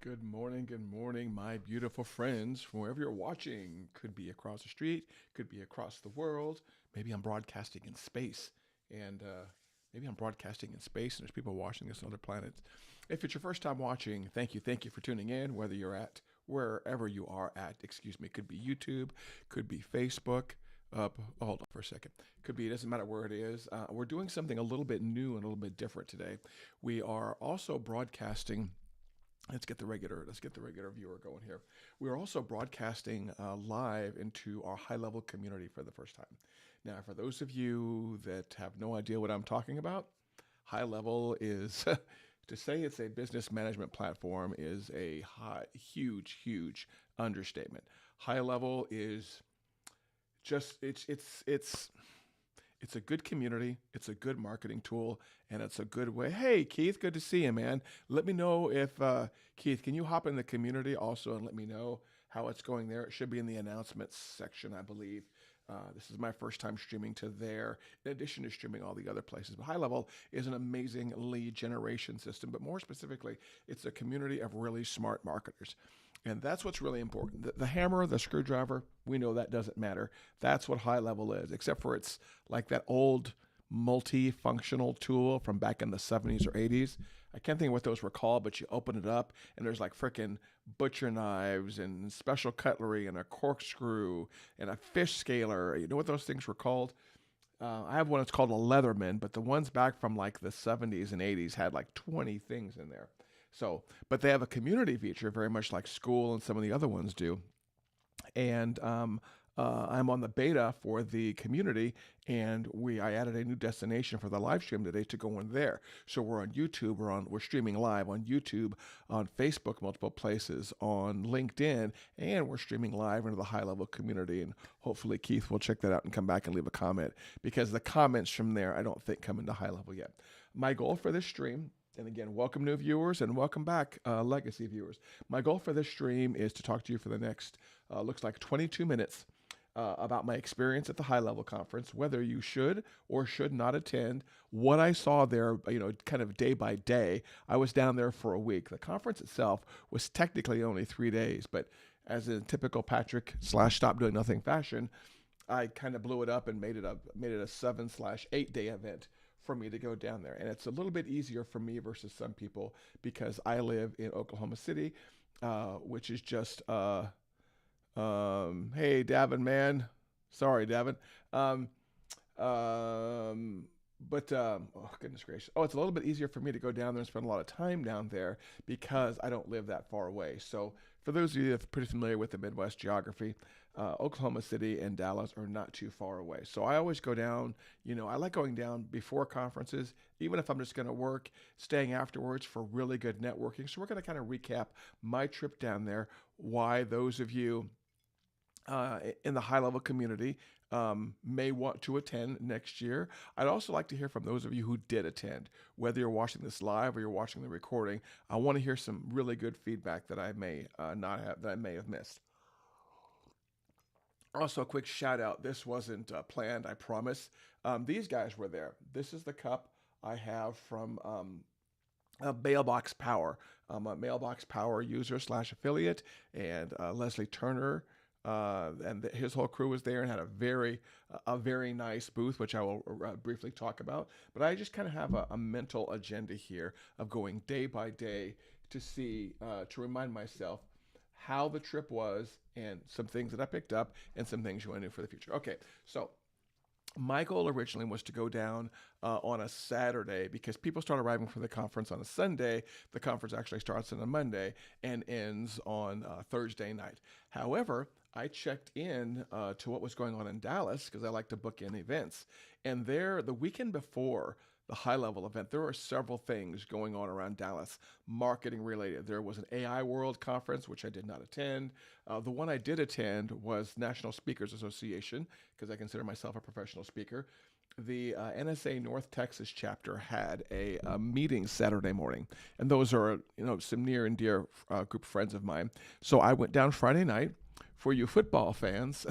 Good morning, my beautiful friends from wherever you're watching. Could be across the street, could be across the world. Maybe I'm broadcasting in space, and maybe I'm broadcasting in space, and there's people watching this on other planets. If it's your first time watching, thank you for tuning in. Whether you're at wherever you are at, excuse me, could be YouTube, could be Facebook. Hold on for a second. Could be, it doesn't matter where it is. We're doing something a little bit new and a little bit different today. We are also broadcasting. Let's get the regular viewer going here. We're also broadcasting live into our high level community for the first time. Now, for those of you that have no idea what I'm talking about, high level is to say it's a business management platform is a huge understatement. High level is just it's a good community, it's a good marketing tool, and it's a good way. Hey, Keith, good to see you, man. Let me know if Keith, can you hop in the community also and let me know how it's going there? It should be in the announcements section, I believe. This is my first time streaming to there, in addition to streaming all the other places. But High Level is an amazing lead generation system, but more specifically, it's a community of really smart marketers. And that's what's really important. The hammer, the screwdriver, we know that doesn't matter. That's what High Level is, except for it's like that old multi-functional tool from back in the 70s or 80s. I can't think of what those were called, but you open it up and there's like freaking butcher knives and special cutlery and a corkscrew and a fish scaler. You know what those things were called? I have one that's called a Leatherman, but the ones back from like the 70s and 80s had like 20 things in there. So, but they have a community feature, very much like School and some of the other ones do. And I'm on the beta for the community, and I added a new destination for the live stream today to go in there. So we're on YouTube, we're streaming live on YouTube, on Facebook, multiple places, on LinkedIn, and we're streaming live into the high level community. And hopefully Keith will check that out and come back and leave a comment, because the comments from there I don't think come into high level yet. My goal for this stream. And again, welcome new viewers and welcome back legacy viewers. My goal for this stream is to talk to you for the next, looks like 22 minutes about my experience at the High Level Conference, whether you should or should not attend, what I saw there, kind of day by day. I was down there for a week. The conference itself was technically only 3 days, but as in typical Patrick / stop doing nothing fashion, I kind of blew it up and made it a 7/8 day event for me to go down there. And it's a little bit easier for me versus some people because I live in Oklahoma City, which is just, hey, Davin, man. Sorry, Davin. Oh, goodness gracious. Oh, it's a little bit easier for me to go down there and spend a lot of time down there because I don't live that far away. So for those of you that are pretty familiar with the Midwest geography, Oklahoma City and Dallas are not too far away. So I always go down, I like going down before conferences, even if I'm just going to work, staying afterwards for really good networking. So we're going to kind of recap my trip down there, why those of you in the high level community may want to attend next year. I'd also like to hear from those of you who did attend, whether you're watching this live or you're watching the recording. I want to hear some really good feedback that I may have missed. Also, a quick shout out. This wasn't planned, I promise. These guys were there. This is the cup I have from Mailbox Power. I'm a Mailbox Power user / affiliate, and Leslie Turner and his whole crew was there and had a very nice booth, which I will briefly talk about. But I just kind of have a mental agenda here of going day by day to see, to remind myself how the trip was and some things that I picked up and some things you want to do for the future. Okay, so my goal originally was to go down on a Saturday because people start arriving for the conference on a Sunday. The conference actually starts on a Monday and ends on Thursday night. However, I checked in to what was going on in Dallas because I like to book in events. And there, the weekend before the high level event, there were several things going on around Dallas, marketing related. There was an AI World Conference, which I did not attend. The one I did attend was National Speakers Association, because I consider myself a professional speaker. The NSA North Texas chapter had a meeting Saturday morning, and those are some near and dear group of friends of mine. So I went down Friday night. For you football fans,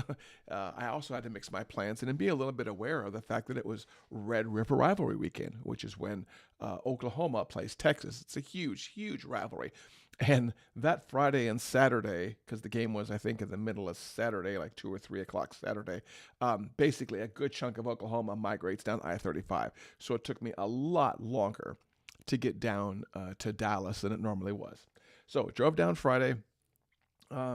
I also had to mix my plans and be a little bit aware of the fact that it was Red River Rivalry weekend, which is when Oklahoma plays Texas. It's a huge, huge rivalry. And that Friday and Saturday, because the game was, I think, in the middle of Saturday, like 2 or 3 o'clock Saturday, basically a good chunk of Oklahoma migrates down I 35. So it took me a lot longer to get down to Dallas than it normally was. So drove down Friday,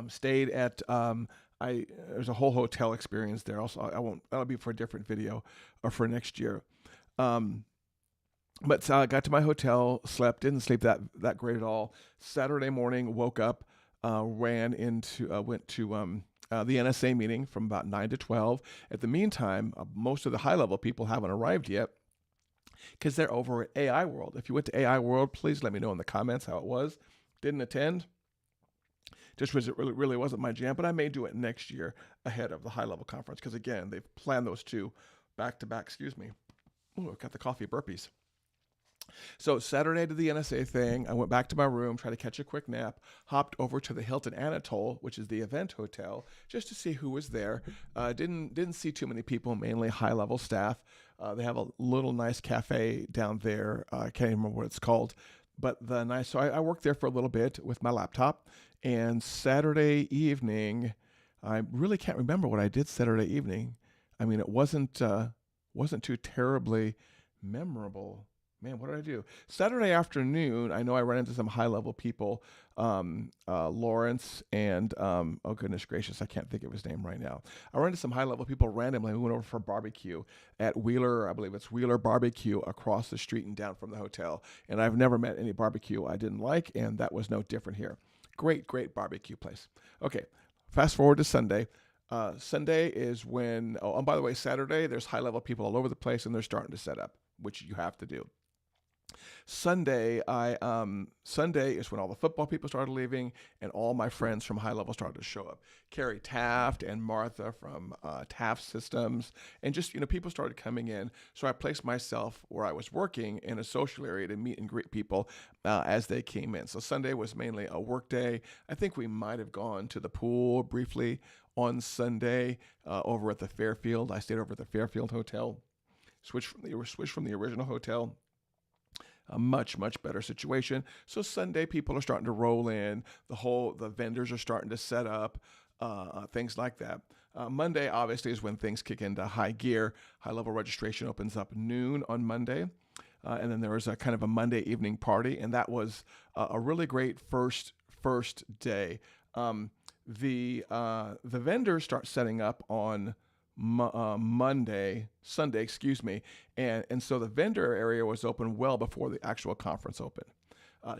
stayed at there's a whole hotel experience there. Also, I won't. That'll be for a different video or for next year. Um, but I got to my hotel, slept, didn't sleep that great at all. Saturday morning, woke up, went to the NSA meeting from about 9 to 12. At the meantime, most of the high level people haven't arrived yet because they're over at AI World. If you went to AI World, please let me know in the comments how it was. Didn't attend. Just was it really wasn't my jam, but I may do it next year ahead of the high level conference because again they've planned those two back to back. Excuse me. Oh, I've got the coffee burpees. So Saturday did the NSA thing. I went back to my room, tried to catch a quick nap, hopped over to the Hilton Anatole, which is the event hotel, just to see who was there. Didn't see too many people, mainly high level staff. They have a little nice cafe down there. I can't even remember what it's called, but so I worked there for a little bit with my laptop. And Saturday evening, I really can't remember what I did Saturday evening. I mean, it wasn't too terribly memorable. Man, what did I do? Saturday afternoon, I know I ran into some high-level people, Lawrence and, oh goodness gracious, I can't think of his name right now. I ran into some high-level people randomly. We went over for barbecue at Wheeler, I believe it's Wheeler Barbecue across the street and down from the hotel. And I've never met any barbecue I didn't like, and that was no different here. Great barbecue place. Okay, fast forward to Sunday. Sunday is when, and by the way, Saturday, there's high-level people all over the place, and they're starting to set up, which you have to do. Sunday is when all the football people started leaving and all my friends from high level started to show up. Carrie Taft and Martha from Taft Systems, and just people started coming in. So I placed myself where I was working in a social area to meet and greet people as they came in. So Sunday was mainly a work day. I think we might have gone to the pool briefly on Sunday over at the Fairfield. I stayed over at the Fairfield Hotel. Switched from the original hotel. A much better situation. So Sunday people are starting to roll in. The vendors are starting to set up, things like that. Monday obviously is when things kick into high gear. High level registration opens up noon on Monday. And then there was a kind of a Monday evening party, and that was a really great first day. The vendors start setting up on Sunday, excuse me. And so the vendor area was open well before the actual conference opened.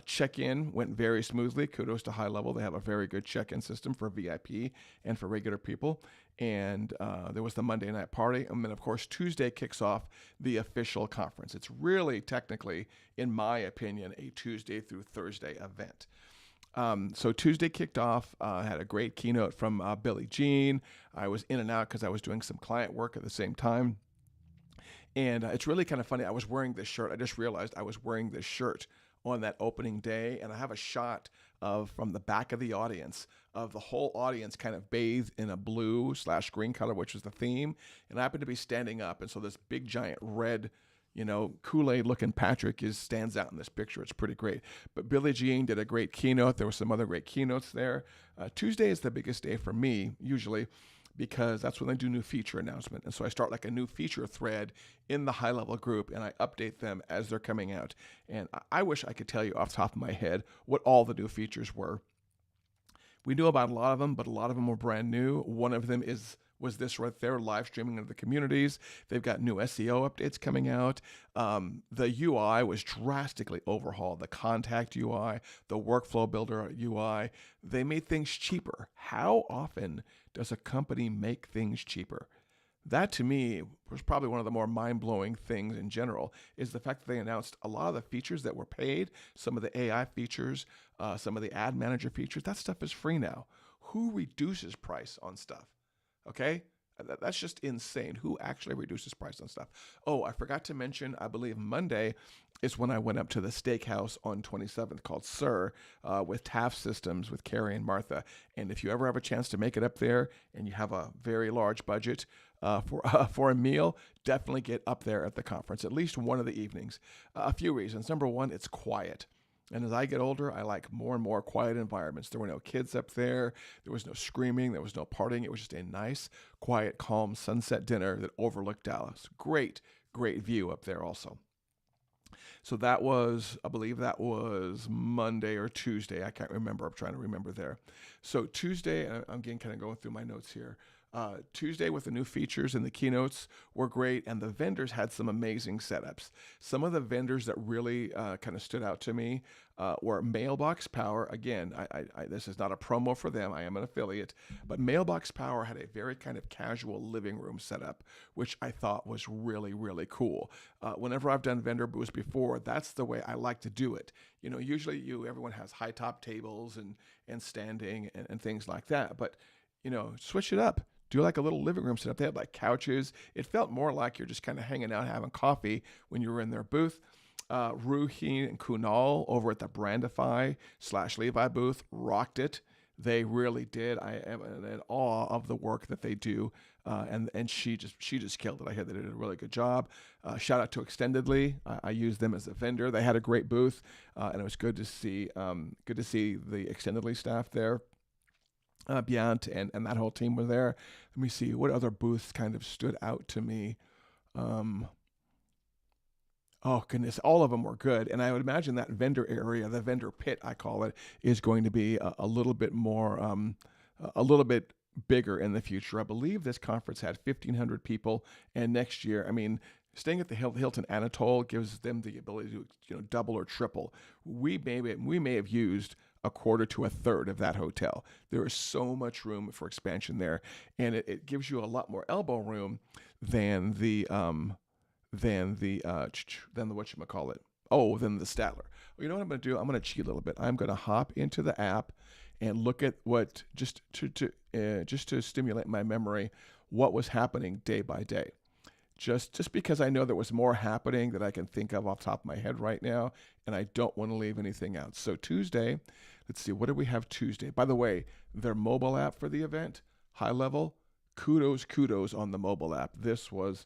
Check-in went very smoothly. Kudos to High Level. They have a very good check-in system for VIP and for regular people. And there was the Monday night party. And then, of course, Tuesday kicks off the official conference. It's really technically, in my opinion, a Tuesday through Thursday event. So Tuesday kicked off, had a great keynote from Billie Jean. I was in and out because I was doing some client work at the same time. And it's really kind of funny. I was wearing this shirt. I just realized I was wearing this shirt on that opening day. And I have a shot from the back of the audience of the whole audience kind of bathed in a blue/green color, which was the theme. And I happened to be standing up. And so this big giant red Kool-Aid looking Patrick stands out in this picture. It's pretty great. But Billie Jean did a great keynote. There were some other great keynotes there. Tuesday is the biggest day for me, usually, because that's when I do new feature announcement. And so I start like a new feature thread in the high level group, and I update them as they're coming out. And I wish I could tell you off the top of my head what all the new features were. We knew about a lot of them, but a lot of them were brand new. One of them was this right there, live streaming into the communities. They've got new SEO updates coming out. The UI was drastically overhauled. The contact UI, the workflow builder UI, they made things cheaper. How often does a company make things cheaper? That to me was probably one of the more mind-blowing things in general, is the fact that they announced a lot of the features that were paid, some of the AI features, some of the ad manager features. That stuff is free now. Who reduces price on stuff? Okay? That's just insane. Who actually reduces price on stuff? Oh, I forgot to mention, I believe Monday is when I went up to the steakhouse on 27th called Sir with Taft Systems with Carrie and Martha. And if you ever have a chance to make it up there and you have a very large budget for a meal, definitely get up there at the conference, at least one of the evenings. A few reasons. Number one, it's quiet. And as I get older, I like more and more quiet environments. There were no kids up there. There was no screaming. There was no partying. It was just a nice, quiet, calm sunset dinner that overlooked Dallas. Great, great view up there also. So that was, I believe that was Monday or Tuesday. I can't remember. I'm trying to remember there. So Tuesday, I'm getting kind of going through my notes here. Tuesday with the new features and the keynotes were great, and the vendors had some amazing setups. Some of the vendors that really kind of stood out to me were Mailbox Power. Again, this is not a promo for them. I am an affiliate, but Mailbox Power had a very kind of casual living room setup, which I thought was really, really cool. Whenever I've done vendor booths before, that's the way I like to do it. You know, usually everyone has high top tables and standing and things like that, but you know, switch it up. Do like a little living room setup. They had like couches. It felt more like you're just kind of hanging out, having coffee when you were in their booth. Ruhin and Kunal over at the Brandify/Levi booth rocked it. They really did. I am in awe of the work that they do, and she just killed it. I heard they did a really good job. Shout out to Extendedly. I used them as a vendor. They had a great booth, and it was good to see the Extendedly staff there. Beyond and that whole team were there. Let me see what other booths kind of stood out to me. Oh goodness, all of them were good, and I would imagine that vendor area, the vendor pit, I call it, is going to be a little bit more, a little bit bigger in the future. I believe this conference had 1,500 people, and next year, I mean, staying at the Hilton Anatole gives them the ability to double or triple. We may have used a quarter to a third of that hotel. There is so much room for expansion there, and it gives you a lot more elbow room than the whatchamacallit. Oh, than the Statler. Well, you know what I'm going to do? I'm going to cheat a little bit. I'm going to hop into the app and look at what just to stimulate my memory, what was happening day by day. Just because I know there was more happening that I can think of off the top of my head right now, and I don't want to leave anything out. So Tuesday, let's see, what did we have Tuesday? By the way, their mobile app for the event, Highlevel, kudos on the mobile app. This was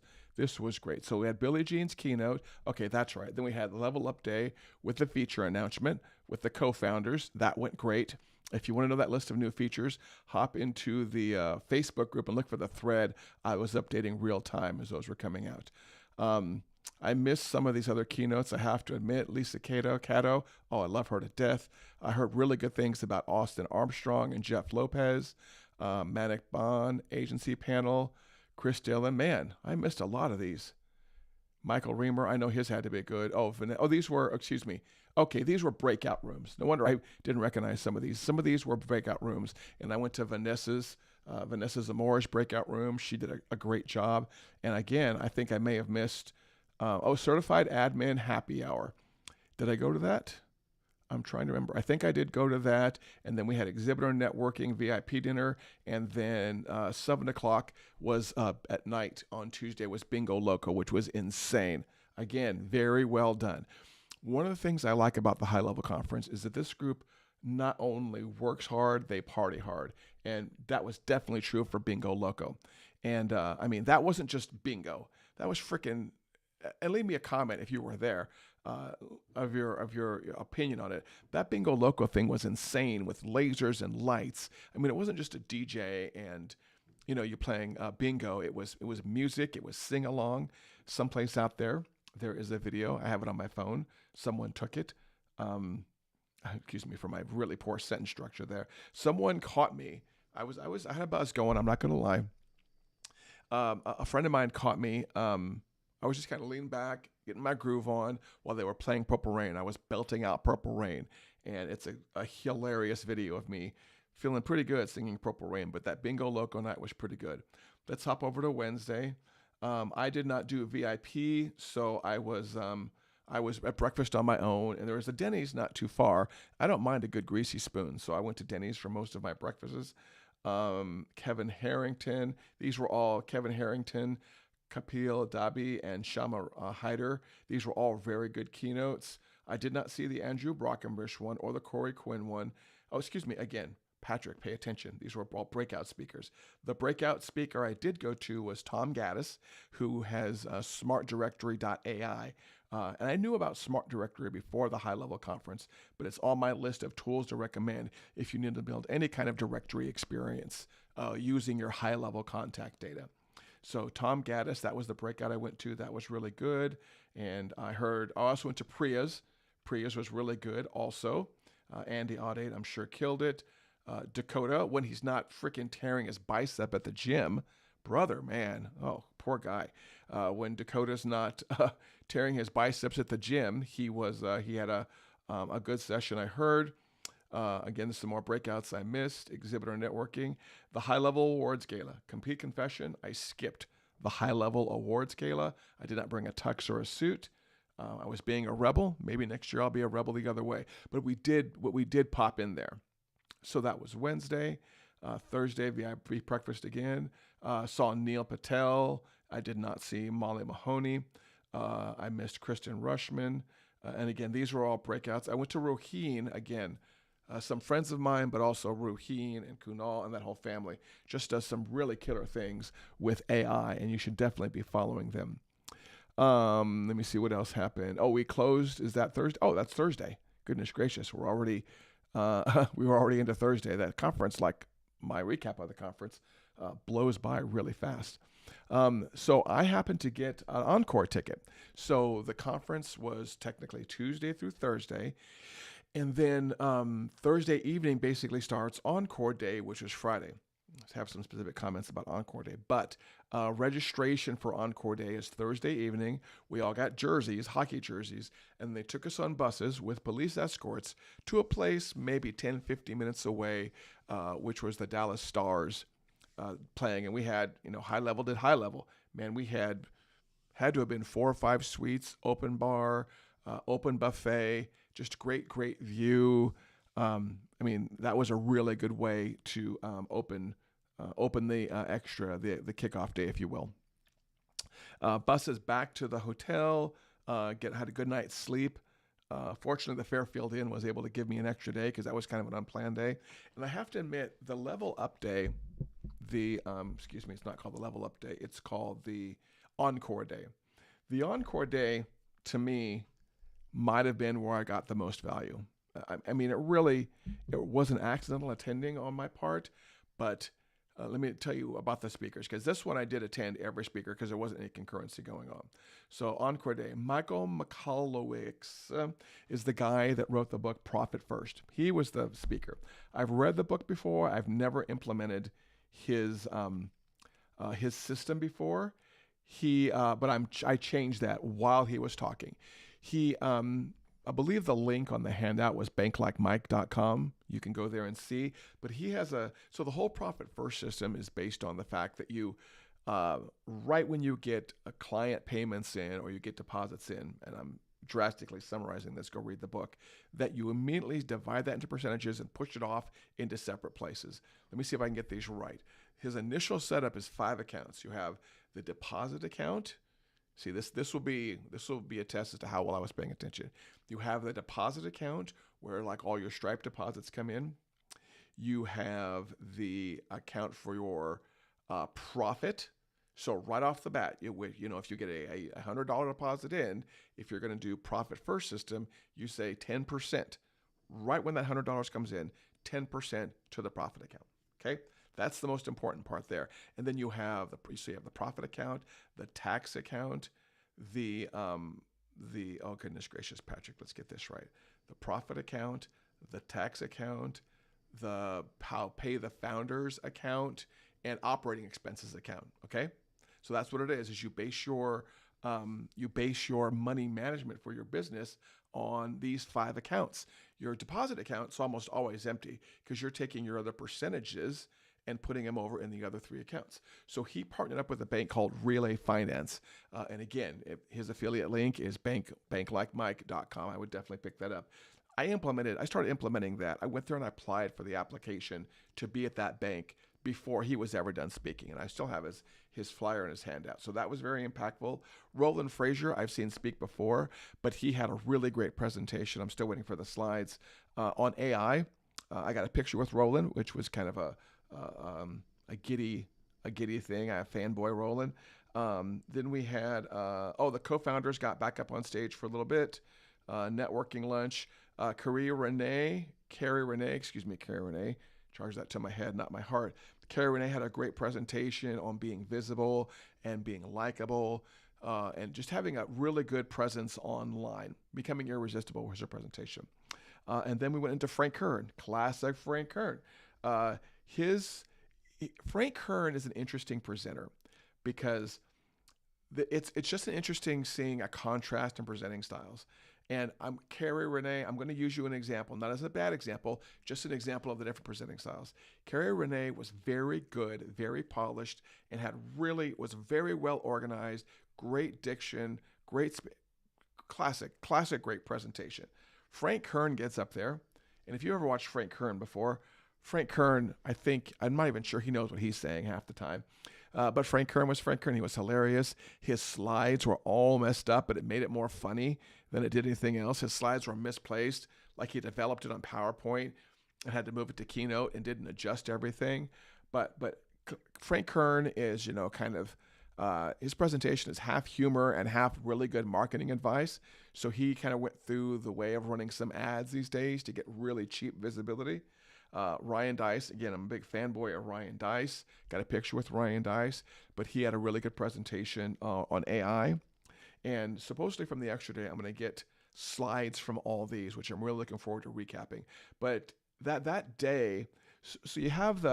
great. So we had Billie Jean's keynote. Okay, that's right. Then we had the Level Up Day with the feature announcement with the co-founders. That went great. If you want to know that list of new features, hop into the Facebook group and look for the thread. I was updating real time as those were coming out. I missed some of these other keynotes, I have to admit. Lisa Cato, oh, I love her to death. I heard really good things about Austin Armstrong and Jeff Lopez, Manic Bond, Agency Panel, Chris Dillon. Man, I missed a lot of these. Michael Reamer, I know his had to be good. These were breakout rooms. No wonder I didn't recognize some of these. Some of these were breakout rooms, and I went to Vanessa Zamora's breakout room. She did a great job. And again, I think I may have missed, Certified Admin Happy Hour. Did I go to that? I'm trying to remember. I think I did go to that, and then we had exhibitor networking, VIP dinner, and then 7 o'clock was at night on Tuesday was Bingo Loco, which was insane. Again, very well done. One of the things I like about the High Level Conference is that this group not only works hard, they party hard, and that was definitely true for Bingo Loco. And I mean, that wasn't just bingo. That was freaking. And leave me a comment if you were there. Of your opinion on it. That Bingo Loco thing was insane with lasers and lights. I mean, it wasn't just a DJ and you're playing bingo. It was music. It was sing along. Someplace out there is a video. I have it on my phone. Someone took it. Excuse me for my really poor sentence structure there. Someone caught me. I had a buzz going. I'm not going to lie. A friend of mine caught me. I was just kind of leaning back, getting my groove on while they were playing Purple Rain. I was belting out Purple Rain, and it's a hilarious video of me feeling pretty good singing Purple Rain, but that Bingo Loco night was pretty good. Let's hop over to Wednesday. I did not do VIP, so I was at breakfast on my own, and there was a Denny's not too far. I don't mind a good greasy spoon, so I went to Denny's for most of my breakfasts. Kevin Harrington. These were all Kevin Harrington, Kapil Dabi, and Shama Hyder. These were all very good keynotes. I did not see the Andrew Brockenbush one or the Corey Quinn one. Oh, excuse me. Again, Patrick, pay attention. These were all breakout speakers. The breakout speaker I did go to was Tom Gaddis, who has smartdirectory.ai. And I knew about Smart Directory before the high level conference, but it's on my list of tools to recommend if you need to build any kind of directory experience using your high level contact data. So Tom Gaddis, that was the breakout I went to. That was really good. And I also went to Priya's. Priya's was really good also. Andy Audate, I'm sure, killed it. Dakota, when he's not freaking tearing his bicep at the gym, brother, man, oh, poor guy. When Dakota's not tearing his biceps at the gym, he had a good session. I heard. Again, there's some more breakouts I missed. Exhibitor networking, the high level awards gala. Complete confession: I skipped the high level awards gala. I did not bring a tux or a suit. I was being a rebel. Maybe next year I'll be a rebel the other way. But we did pop in there. So that was Wednesday. Thursday, VIP breakfast again. Saw Neil Patel. I did not see Molly Mahoney. I missed Kristen Rushman. And again, these were all breakouts. I went to Roheen again. Some friends of mine, but also Roheen and Kunal and that whole family just does some really killer things with AI, and you should definitely be following them. Let me see what else happened. Oh, we closed. Is that Thursday? Oh, that's Thursday. Goodness gracious, we were already into Thursday. That conference, like my recap of the conference, blows by really fast. So I happened to get an encore ticket. So the conference was technically Tuesday through Thursday. And then Thursday evening basically starts Encore Day, which is Friday. Let's have some specific comments about Encore Day. But registration for Encore Day is Thursday evening. We all got jerseys, hockey jerseys, and they took us on buses with police escorts to a place maybe 10, 15 minutes away, which was the Dallas Stars playing. And we had, high level did high level. Man, we had to have been 4 or 5 suites, open bar, open buffet, just great view. That was a really good way to open the the kickoff day, if you will. Buses back to the hotel, had a good night's sleep. Fortunately, the Fairfield Inn was able to give me an extra day because that was kind of an unplanned day. And I have to admit, the level up day, it's not called the level up day, it's called the Encore Day. The Encore Day, to me, might have been where I got the most value. It was an accidental attending on my part, but let me tell you about the speakers, because this one I did attend every speaker because there wasn't any concurrency going on. So Encore Day, Michael Michalowicz is the guy that wrote the book Profit First. He was the speaker. I've read the book before. I've never implemented his system before. I changed that while he was talking. I believe the link on the handout was banklikemike.com. You can go there and see. But he has so the whole Profit First system is based on the fact that you, right when you get a client payments in or you get deposits in, and I'm drastically summarizing this, go read the book, that you immediately divide that into percentages and push it off into separate places. Let me see if I can get these right. His initial setup is 5 accounts. You have the deposit account. See, this will be a test as to how well I was paying attention. You have the deposit account where like all your Stripe deposits come in. You have the account for your profit. So right off the bat, if you get a $100 deposit in, if you're going to do Profit First system, you say 10%. Right when that $100 comes in, 10% to the profit account. Okay. That's the most important part there. And then you have the profit account, the tax account, oh goodness gracious, Patrick, let's get this right. The profit account, the tax account, the pay the founders account, and operating expenses account. Okay. So that's what it is you base your money management for your business on these 5 accounts. Your deposit account's almost always empty because you're taking your other percentages and putting them over in the other 3 accounts. So he partnered up with a bank called Relay Finance. And again, his affiliate link is banklikemike.com. I would definitely pick that up. I started implementing that. I went there and I applied for the application to be at that bank before he was ever done speaking. And I still have his flyer and his handout. So that was very impactful. Roland Frazier, I've seen speak before, but he had a really great presentation. I'm still waiting for the slides on AI. I got a picture with Roland, which was kind of a giddy thing. I fanboy Roland. Then we had the co-founders got back up on stage for a little bit. Networking lunch. Carrie Renee, charge that to my head, not my heart. Carrie Renee had a great presentation on being visible and being likable, and just having a really good presence online. Becoming irresistible was her presentation. And then we went into Frank Kern, classic Frank Kern. His Frank Kern is an interesting presenter because it's just an interesting seeing a contrast in presenting styles. And I'm Carrie Renee. I'm going to use you an example, not as a bad example, just an example of the different presenting styles. Carrie Renee was very good, very polished, and was very well organized, great diction, classic, great presentation. Frank Kern gets up there, and if you ever watched Frank Kern before, Frank Kern, I'm not even sure he knows what he's saying half the time. But Frank Kern was Frank Kern. He was hilarious. His slides were all messed up, but it made it more funny than it did anything else. His slides were misplaced, like he developed it on PowerPoint and had to move it to Keynote and didn't adjust everything. But Frank Kern is, his presentation is half humor and half really good marketing advice. So he kind of went through the way of running some ads these days to get really cheap visibility. Ryan Dice, again, I'm a big fanboy of Ryan Dice. Got a picture with Ryan Dice, but he had a really good presentation on AI. And supposedly from the extra day, I'm going to get slides from all these, which I'm really looking forward to recapping. But that day, so you have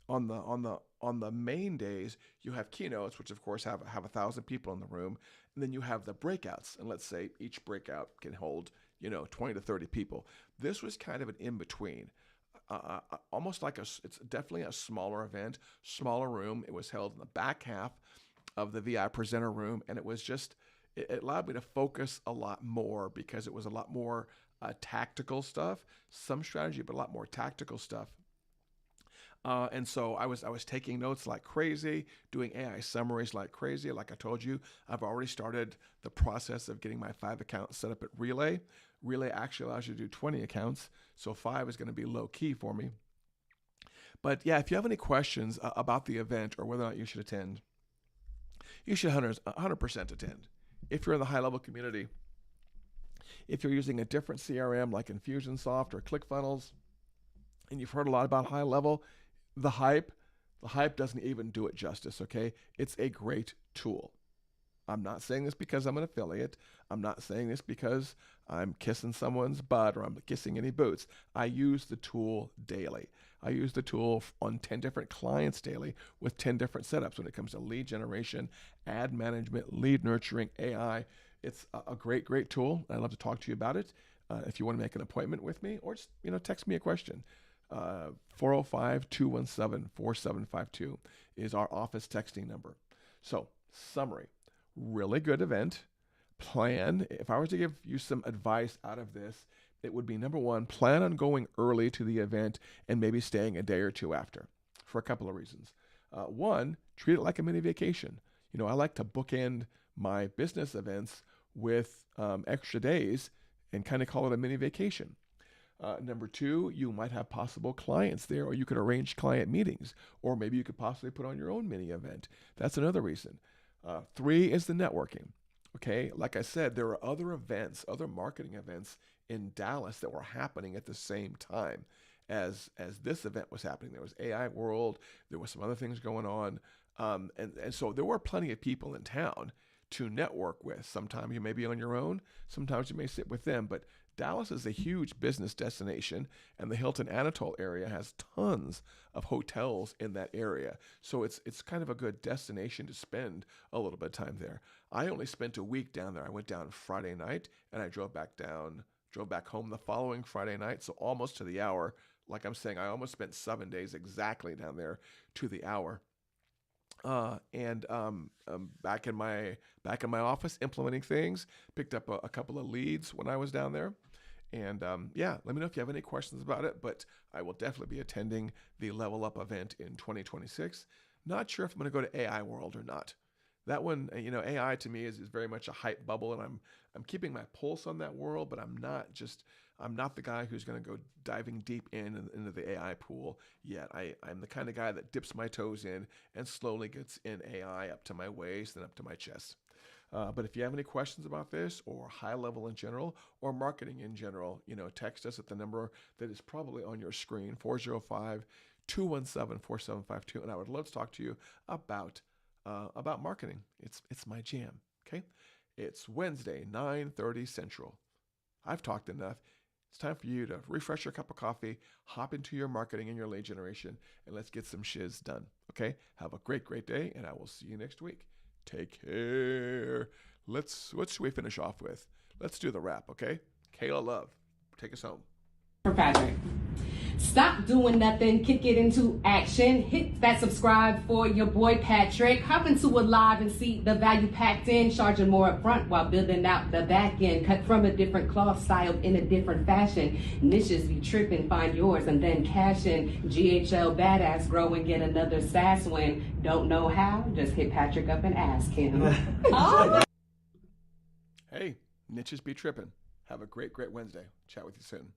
on the main days, you have keynotes, which of course have 1,000 people in the room, and then you have the breakouts. And let's say each breakout can hold 20 to 30 people. This was kind of an in between. Almost like it's definitely a smaller event, smaller room. It was held in the back half of the VI presenter room, and it allowed me to focus a lot more because it was a lot more tactical stuff, some strategy, but a lot more tactical stuff. And so I was taking notes like crazy, doing AI summaries like crazy. Like I told you, I've already started the process of getting my 5 accounts set up at Relay. Relay actually allows you to do 20 accounts, so 5 is going to be low key for me. But yeah, if you have any questions about the event or whether or not you should attend, you should 100% attend. If you're in the high-level community, if you're using a different CRM like Infusionsoft or ClickFunnels, and you've heard a lot about Highlevel, the hype doesn't even do it justice, okay? It's a great tool. I'm not saying this because I'm an affiliate. I'm not saying this because I'm kissing someone's butt or I'm kissing any boots. I use the tool daily. I use the tool on 10 different clients daily with 10 different setups when it comes to lead generation, ad management, lead nurturing, AI. It's a great tool. I'd love to talk to you about it. If you want to make an appointment with me or just text me a question. 405-217-4752 is our office texting number. So, summary. Really good event. Plan. If I was to give you some advice out of this, it would be number one, plan on going early to the event and maybe staying a day or two after for a couple of reasons. One, treat it like a mini vacation. I like to bookend my business events with extra days and kind of call it a mini vacation. Number two, you might have possible clients there, or you could arrange client meetings, or maybe you could possibly put on your own mini event. That's another reason. 3 is the networking. Okay, like I said, there are other events, other marketing events in Dallas that were happening at the same time as this event was happening. There was AI World, there were some other things going on, and so there were plenty of people in town to network with. Sometimes you may be on your own, sometimes you may sit with them, but Dallas is a huge business destination, and the Hilton Anatole area has tons of hotels in that area. So it's kind of a good destination to spend a little bit of time there. I only spent a week down there. I went down Friday night, and I drove back home the following Friday night, so almost to the hour. Like I'm saying, I almost spent 7 days exactly down there to the hour. And back in my office implementing things, picked up a couple of leads when I was down there, And yeah, let me know if you have any questions about it, but I will definitely be attending the Level Up event in 2026. Not sure if I'm going to go to AI World or not. That one, AI to me is very much a hype bubble, and I'm keeping my pulse on that world, but I'm not the guy who's going to go diving deep into the AI pool yet. I'm the kind of guy that dips my toes in and slowly gets in AI up to my waist and up to my chest. But if you have any questions about this or high level in general or marketing in general, text us at the number that is probably on your screen, 405-217-4752. And I would love to talk to you about marketing. It's my jam. Okay. It's Wednesday, 9:30 Central. I've talked enough. It's time for you to refresh your cup of coffee, hop into your marketing and your lead generation, and let's get some shiz done. Okay? Have a great, great day, and I will see you next week. Take care. What should we finish off with? Let's do the wrap, okay? Kayla Love, take us home. For Patrick. Stop doing nothing, kick it into action. Hit that subscribe for your boy Patrick. Hop into a live and see the value packed in, charging more up front while building out the back end. Cut from a different cloth, styled in a different fashion. Niches be tripping, find yours and then cash in. GHL badass, grow and get another SaaS win. Don't know how? Just hit Patrick up and ask him. Hey, niches be tripping. Have a great, great Wednesday. Chat with you soon.